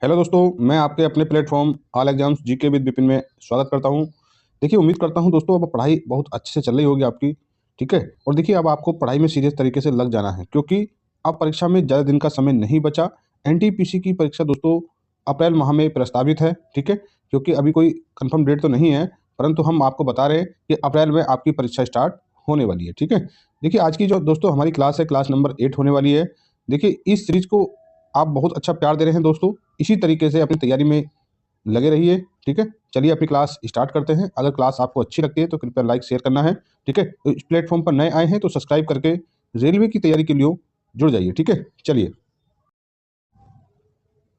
Hello दोस्तों, मैं आपके अपने platform all exams GK with Vipin में स्वागत करता हूं। देखिए, उम्मीद करता हूं दोस्तों अब पढ़ाई बहुत अच्छे से चल रही होगी आपकी। ठीक है। और देखिए, अब आपको पढ़ाई में सीरियस तरीके से लग जाना है, क्योंकि अब परीक्षा में ज़्यादा दिन का समय नहीं बचा। एनटीपीसी की परीक्षा दोस्तों अप्रैल माह में प्रस्तावित है। ठीक है। क्योंकि अभी कोई कंफर्म डेट तो नहीं है, परंतु हम आपको बता रहे हैं कि अप्रैल में आपकी परीक्षा स्टार्ट होने वाली है। ठीक है। देखिए, आज की जो दोस्तों हमारी क्लास है, क्लास नंबर 8 होने वाली है। देखिए, इस सीरीज को आप बहुत अच्छा प्यार दे रहे हैं दोस्तों। इसी तरीके से अपनी तैयारी में लगे रहिए। ठीक है। चलिए अपनी क्लास स्टार्ट करते हैं। अगर क्लास आपको अच्छी लगती है तो कृपया लाइक शेयर करना है। ठीक है। तो इस प्लेटफॉर्म पर नए आए हैं तो सब्सक्राइब करके रेलवे की तैयारी के लिए जुड़ जाइए। ठीक है। चलिए,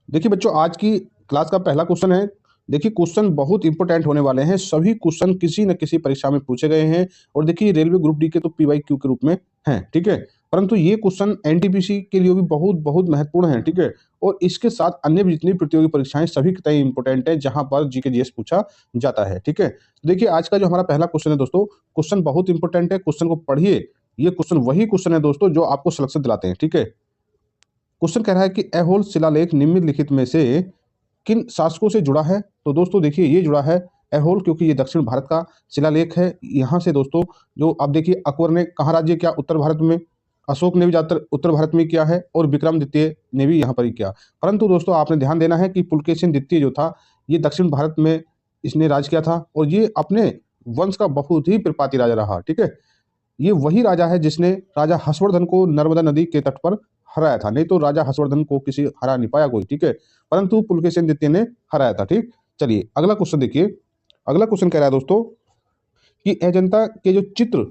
देखिए बच्चों, आज की क्लास का पहला क्वेश्चन है। देखिए, क्वेश्चन बहुत इंपॉर्टेंट होने वाले हैं। सभी क्वेश्चन किसी न किसी परीक्षा में पूछे गए हैं। और देखिए, रेलवे ग्रुप डी के तो पीवाईक्यू के रूप में हैं। ठीक है। परंतु ये क्वेश्चन एनटीपीसी के लिए भी बहुत बहुत महत्वपूर्ण है। ठीक है। और इसके साथ अन्य भी जितनी प्रतियोगी परीक्षाएं सभी के तय इंपॉर्टेंट है, जहां पर जीके जीएस पूछा जाता है। ठीक है। तो देखिए, आज का जो हमारा पहला क्वेश्चन है दोस्तों, क्वेश्चन बहुत इंपॉर्टेंट है। क्वेश्चन को पढ़िए। ये क्वेश्चन वही क्वेश्चन है दोस्तों जो आपको सिलेक्शन दिलाते हैं। ठीक है। क्वेश्चन कह रहा है कि ऐहोल शिलालेख निम्नलिखित में से किन शासकों से जुड़ा है। तो दोस्तों देखिए, ये जुड़ा है ऐहोल, क्योंकि ये दक्षिण भारत का शिलालेख है। यहाँ से दोस्तों जो आप देखिए, अकबर ने कहाँ राज्य किया? उत्तर भारत में। अशोक ने भी ज़्यादातर उत्तर भारत में किया है, और विक्रमादित्य ने भी यहाँ पर ही किया। परंतु दोस्तों आपने ध्यान देना है कि पुलकेशिन द्वितीय जो था, ये दक्षिण भारत में इसने राज किया था, और ये अपने वंश का बहुत ही प्रतापी राजा रहा। ठीक है। ये वही राजा है जिसने राजा हर्षवर्धन को नर्मदा नदी के तट पर हराया था। नहीं तो राजा हर्षवर्धन को किसी हरा नहीं पाया कोई। ठीक है। परंतु पुलकेशिन द्वितीय ने हराया था। ठीक। चलिए अगला क्वेश्चन देखिए। अगला क्वेश्चन कह रहा है दोस्तों कि अजंता के जो चित्र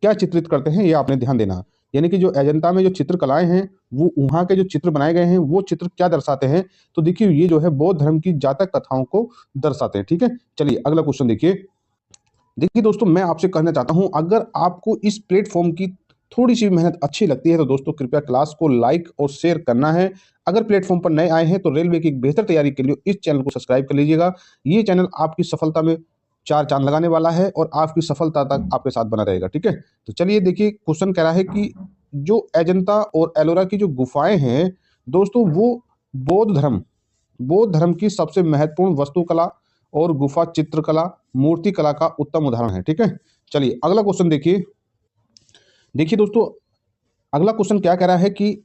क्या चित्रित करते हैं, ये आपने ध्यान देना। यानी कि जो अजंता में जो चित्रकलाएं हैं, वो वहाँ के जो चित्र बनाए गए हैं, वो चित्र क्या दर्शाते हैं? तो देखिए, ये जो है बौद्ध धर्म की जातक कथाओं को दर्शाते हैं। ठीक है। चलिए अगला क्वेश्चन देखिए। देखिए दोस्तों, मैं आपसे कहना चाहता हूं, अगर आपको इस प्लेटफॉर्म की थोड़ी सी मेहनत अच्छी लगती है तो दोस्तों कृपया क्लास को लाइक और शेयर करना है। अगर प्लेटफॉर्म पर नए आए हैं तो रेलवे की एक बेहतर तैयारी के लिए इस चैनल को सब्सक्राइब कर लीजिएगा। ये चैनल आपकी सफलता में चार चांद लगाने वाला है, और आपकी सफलता तक आपके साथ बना रहेगा। ठीक है। तो चलिए देखिए, क्वेश्चन कह रहा है कि जो अजंता और एलोरा की जो गुफाएं हैं दोस्तों, वो बौद्ध धर्म की सबसे महत्वपूर्ण वास्तुकला और गुफा चित्रकला, मूर्ति कला का उत्तम उदाहरण है। ठीक है। चलिए अगला क्वेश्चन देखिए। देखिए दोस्तों, अगला क्वेश्चन क्या कह रहा है कि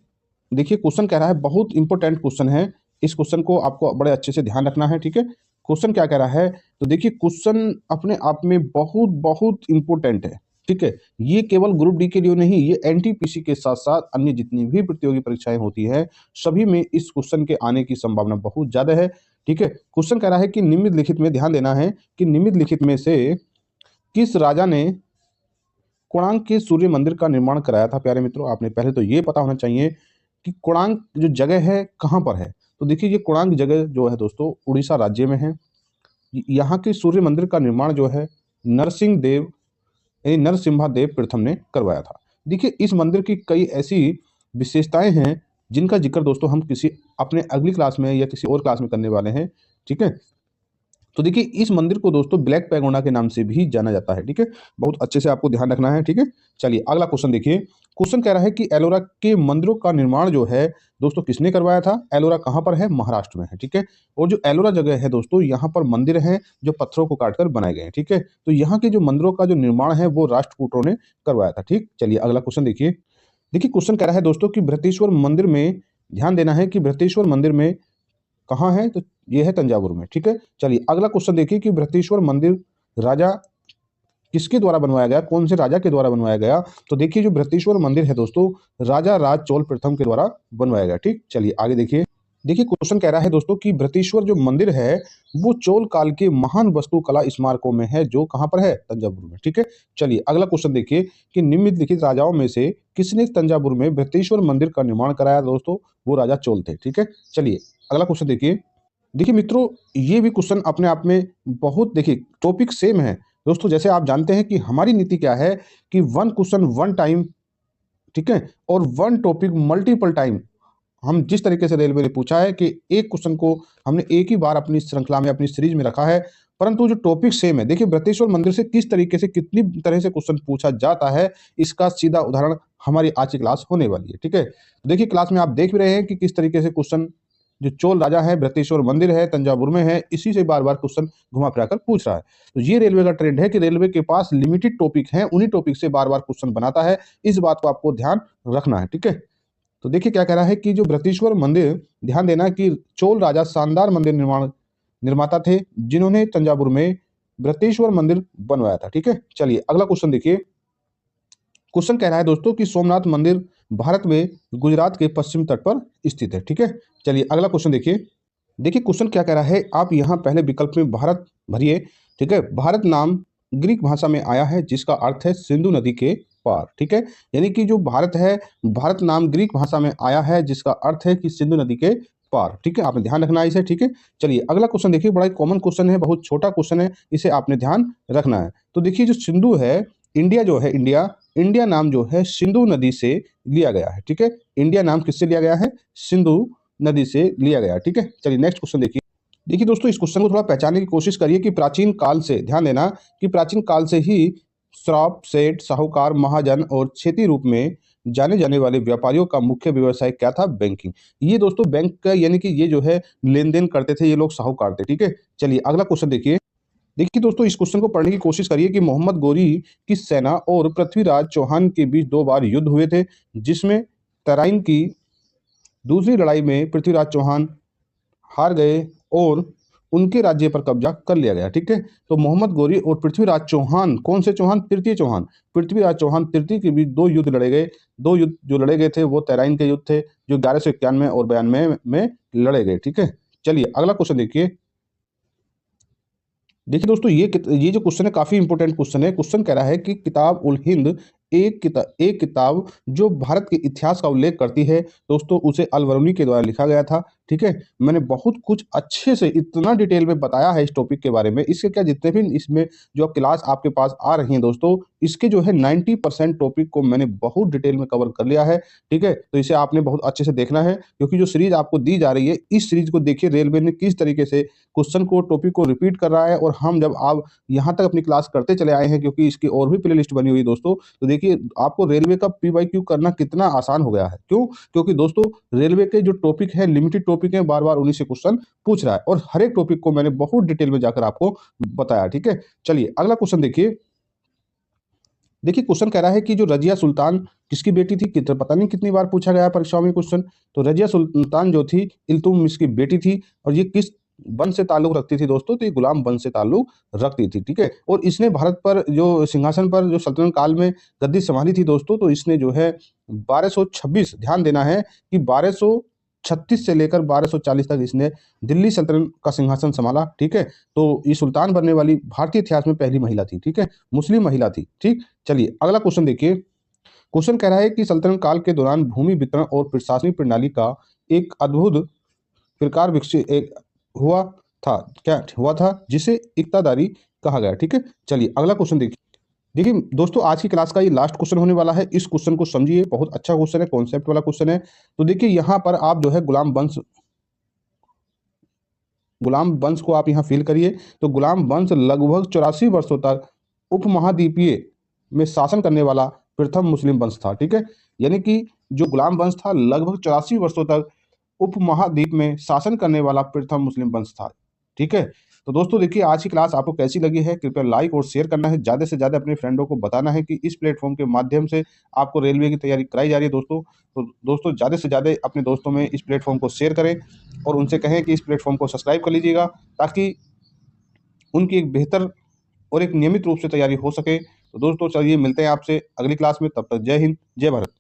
देखिए, क्वेश्चन कह रहा है, बहुत इंपॉर्टेंट क्वेश्चन है। इस क्वेश्चन को आपको बड़े अच्छे से ध्यान रखना है। ठीक है। क्वेश्चन क्या कह रहा है? तो देखिए, क्वेश्चन अपने आप में बहुत बहुत इंपॉर्टेंट है। ठीक है। ये केवल ग्रुप डी के लिए नहीं, ये एनटीपीसी के साथ साथ अन्य जितनी भी प्रतियोगी परीक्षाएं होती हैं, सभी में इस क्वेश्चन के आने की संभावना बहुत ज्यादा है। ठीक है। क्वेश्चन कह रहा है कि निम्नलिखित में, ध्यान देना है कि निम्नलिखित में से किस राजा ने कोणार्क के सूर्य मंदिर का निर्माण कराया था? प्यारे मित्रों, आपने पहले तो ये पता होना चाहिए कि कोणार्क जो जगह है कहाँ पर है। तो देखिए, ये कोणार्क जगह जो है दोस्तों, उड़ीसा राज्य में है। यहाँ के सूर्य मंदिर का निर्माण जो है नरसिंह देव यानी नरसिम्हा देव प्रथम ने करवाया था। देखिए, इस मंदिर की कई ऐसी विशेषताएं हैं जिनका जिक्र दोस्तों हम किसी अपने अगली क्लास में या किसी और क्लास में करने वाले हैं। ठीक है। तो देखिए, इस मंदिर को दोस्तों ब्लैक पैगोडा के नाम से भी जाना जाता है। ठीक है। बहुत अच्छे से आपको ध्यान रखना है। ठीक है। चलिए अगला क्वेश्चन देखिए। क्वेश्चन कह रहा है कि एलोरा के मंदिरों का निर्माण जो है दोस्तों किसने करवाया था? एलोरा कहाँ पर है? महाराष्ट्र में है। ठीक है। और जो एलोरा जगह है दोस्तों, यहाँ पर मंदिर हैं जो पत्थरों को काटकर बनाए गए हैं। ठीक है। तो यहाँ के जो मंदिरों का जो निर्माण है वो राष्ट्रकूटों ने करवाया था। ठीक। चलिए अगला क्वेश्चन देखिए। देखिए, क्वेश्चन कह रहा है दोस्तों कि बृहदेश्वर मंदिर में, ध्यान देना है कि बृहदेश्वर मंदिर में कहाँ है? तो ये है तंजावुर में। ठीक है। चलिए अगला क्वेश्चन देखिए कि बृहदेश्वर मंदिर राजा किसके द्वारा बनवाया गया? कौन से राजा के द्वारा बनवाया गया? तो देखिए, जो बृहदेश्वर मंदिर है दोस्तों, राजा राज चोल प्रथम के द्वारा बनवाया गया। ठीक। चलिए आगे देखिए। देखिए, क्वेश्चन कह रहा है दोस्तों कि बृहदेश्वर जो मंदिर है वो चोल काल के महान वास्तुकला स्मारकों में है, जो कहाँ पर है? तंजावुर में। ठीक है। चलिए अगला क्वेश्चन देखिए कि निम्नलिखित राजाओं में से किसने तंजावुर में बृहदेश्वर मंदिर का निर्माण कराया? दोस्तों वो राजा चोल थे। ठीक है। चलिए अगला क्वेश्चन देखिए। देखिए मित्रों, ये भी क्वेश्चन अपने आप में बहुत, देखिए टॉपिक सेम है दोस्तों। जैसे आप जानते हैं कि हमारी नीति क्या है कि वन क्वेश्चन वन टाइम, ठीक है, और वन टॉपिक मल्टीपल टाइम। हम जिस तरीके से रेलवे ने पूछा है कि एक क्वेश्चन को हमने एक ही बार अपनी श्रृंखला में, अपनी सीरीज में रखा है, परंतु जो टॉपिक सेम है। देखिए, बृहदेश्वर मंदिर से किस तरीके से, कितनी तरह से क्वेश्चन पूछा जाता है, इसका सीधा उदाहरण हमारी आज की क्लास होने वाली है। ठीक है। देखिए, क्लास में आप देख भी रहे हैं कि किस तरीके से क्वेश्चन जो चोल राजा है, बृहदेश्वर मंदिर है, तंजावुर में है, इसी से बार बार क्वेश्चन घुमा फिरा कर पूछ रहा है। तो ये रेलवे का ट्रेंड है कि रेलवे के पास लिमिटेड टॉपिक है, उन्हीं टॉपिक से बार बार क्वेश्चन बनाता है। इस बात को आपको ध्यान रखना है, ठीक है। तो देखिए क्या कह रहा है कि जो बृहदेश्वर मंदिर, ध्यान देना कि चोल राजा शानदार मंदिर निर्माता थे जिन्होंने तंजावुर में बृहदेश्वर मंदिर बनवाया था, ठीक है। चलिए अगला क्वेश्चन देखिए। क्वेश्चन कह रहा है दोस्तों कि सोमनाथ मंदिर भारत में गुजरात के पश्चिम तट पर स्थित है, ठीक है। चलिए अगला क्वेश्चन देखिए। देखिए क्वेश्चन क्या कह रहा है, आप यहाँ पहले विकल्प में भारत भरिए, ठीक है। भारत नाम ग्रीक भाषा में आया है जिसका अर्थ है सिंधु नदी के पार, ठीक है। यानी कि जो भारत है, भारत नाम ग्रीक भाषा में आया है जिसका अर्थ है कि सिंधु नदी के पार, ठीक है। आपने ध्यान रखना है इसे, ठीक है। चलिए अगला क्वेश्चन देखिए, बड़ा कॉमन क्वेश्चन है, बहुत छोटा क्वेश्चन है, इसे आपने ध्यान रखना है। तो देखिए जो सिंधु है, इंडिया जो है, इंडिया नाम जो है सिंधु नदी से लिया गया है, ठीक है। इंडिया नाम किससे लिया गया है? सिंधु नदी से लिया गया, ठीक है। चलिए नेक्स्ट क्वेश्चन देखिए। देखिए दोस्तों इस क्वेश्चन को थोड़ा पहचानने की कोशिश करिए कि प्राचीन काल से, ध्यान देना कि प्राचीन काल से ही श्रॉफ, सेठ, साहूकार, महाजन और खेती रूप में जाने जाने वाले व्यापारियों का मुख्य व्यवसाय क्या था? बैंकिंग। ये दोस्तों बैंक का, यानी कि ये जो है लेन देन करते थे ये लोग, साहूकार थे, ठीक है। चलिए अगला क्वेश्चन देखिए। देखिए दोस्तों इस क्वेश्चन को पढ़ने की कोशिश करिए कि मोहम्मद गोरी की सेना और पृथ्वीराज चौहान के बीच 2 बार युद्ध हुए थे, जिसमें तराइन की दूसरी लड़ाई में पृथ्वीराज चौहान हार गए और उनके राज्य पर कब्जा कर लिया गया, ठीक है। तो मोहम्मद गोरी और पृथ्वीराज चौहान, कौन से चौहान? तृतीय चौहान, पृथ्वीराज चौहान तृतीय के बीच 2 युद्ध लड़े गए। 2 युद्ध जो लड़े गए थे वो तराइन के युद्ध थे, जो 1191 और 92 में लड़े गए, ठीक है। चलिए अगला क्वेश्चन देखिए। देखिए दोस्तों ये जो क्वेश्चन है काफी इंपॉर्टेंट क्वेश्चन है। क्वेश्चन कह रहा है कि किताब उल हिंद एक किताब जो भारत के इतिहास का उल्लेख करती है दोस्तों, उसे अल-बरूनी के द्वारा लिखा गया था, ठीक है। मैंने बहुत कुछ अच्छे से इतना डिटेल में बताया है इस टॉपिक के बारे में। इसके क्या जितने भी इसमें जो क्लास आपके पास आ रही हैं दोस्तों, इसके जो है 90% टॉपिक को मैंने बहुत डिटेल में कवर कर लिया है, ठीक है। तो इसे आपने बहुत अच्छे से देखना है, क्योंकि जो सीरीज आपको दी जा रही है, इस सीरीज को देखिए रेलवे ने किस तरीके से क्वेश्चन को, टॉपिक को रिपीट कर रहा है। और हम जब आप यहाँ तक अपनी क्लास करते चले आए हैं, क्योंकि इसकी और भी प्ले लिस्ट बनी हुई है दोस्तों, तो देखिए आपको रेलवे का PYQ करना कितना आसान हो गया है। क्यों? क्योंकि दोस्तों रेलवे के जो टॉपिक है, लिमिटेड टॉपिक है, बार बार उन्हीं से क्वेश्चन पूछ रहा है, और हर एक टॉपिक को मैंने बहुत डिटेल में जाकर आपको बताया, ठीक है। चलिए अगला क्वेश्चन देखिए। देखिए क्वेश्चन कह रहा है कि जो रजिया सुल्तान किसकी बेटी थी? कितना पता नहीं कितनी बार पूछा गया परीक्षाओं में क्वेश्चन। तो रजिया सुल्तान जो थी इल्तुतमिश की बेटी थी, और ये किस वंश से ताल्लुक रखती थी दोस्तों? तो ये गुलाम वंश से ताल्लुक रखती थी, ठीक है। और इसने भारत पर जो सिंहासन पर जो सल्तनत काल में गद्दी संभाली थी दोस्तों, तो इसने जो है 1226, ध्यान देना है कि 1236 से लेकर 1240 तक इसने दिल्ली सल्तनत का सिंहासन संभाला, ठीक है। तो ये सुल्तान बनने वाली भारतीय इतिहास में पहली महिला थी, ठीक है, मुस्लिम महिला थी, ठीक। चलिए अगला क्वेश्चन देखिए। क्वेश्चन कह रहा है कि सल्तनत काल के दौरान भूमि वितरण और प्रशासनिक प्रणाली का एक अद्भुत प्रकार विकसित हुआ था, क्या हुआ था? जिसे इक्तादारी कहा गया, ठीक है। चलिए अगला क्वेश्चन देखिए। देखिए दोस्तों आज की क्लास का ये लास्ट क्वेश्चन होने वाला है। इस क्वेश्चन को समझिए, बहुत अच्छा क्वेश्चन है, कॉन्सेप्ट वाला क्वेश्चन है। तो देखिए यहाँ पर आप जो है गुलाम वंश को आप यहाँ फिल करिए। तो गुलाम वंश लगभग 84 वर्षों तक उपमहाद्वीपीय में शासन करने वाला प्रथम मुस्लिम वंश था, ठीक है। यानी कि जो गुलाम वंश था लगभग 84 वर्षों तक उपमहाद्वीप में शासन करने वाला प्रथम मुस्लिम वंश था, ठीक है। तो दोस्तों देखिए आज की क्लास आपको कैसी लगी है, कृपया लाइक और शेयर करना है, ज़्यादा से ज़्यादा अपने फ्रेंडों को बताना है कि इस प्लेटफॉर्म के माध्यम से आपको रेलवे की तैयारी कराई जा रही है दोस्तों। तो दोस्तों ज़्यादा से ज़्यादा अपने दोस्तों में इस प्लेटफॉर्म को शेयर करें, और उनसे कहें कि इस प्लेटफॉर्म को सब्सक्राइब कर लीजिएगा, ताकि उनकी एक बेहतर और एक नियमित रूप से तैयारी हो सके। तो दोस्तों चलिए मिलते हैं आपसे अगली क्लास में, तब तक जय हिंद, जय भारत।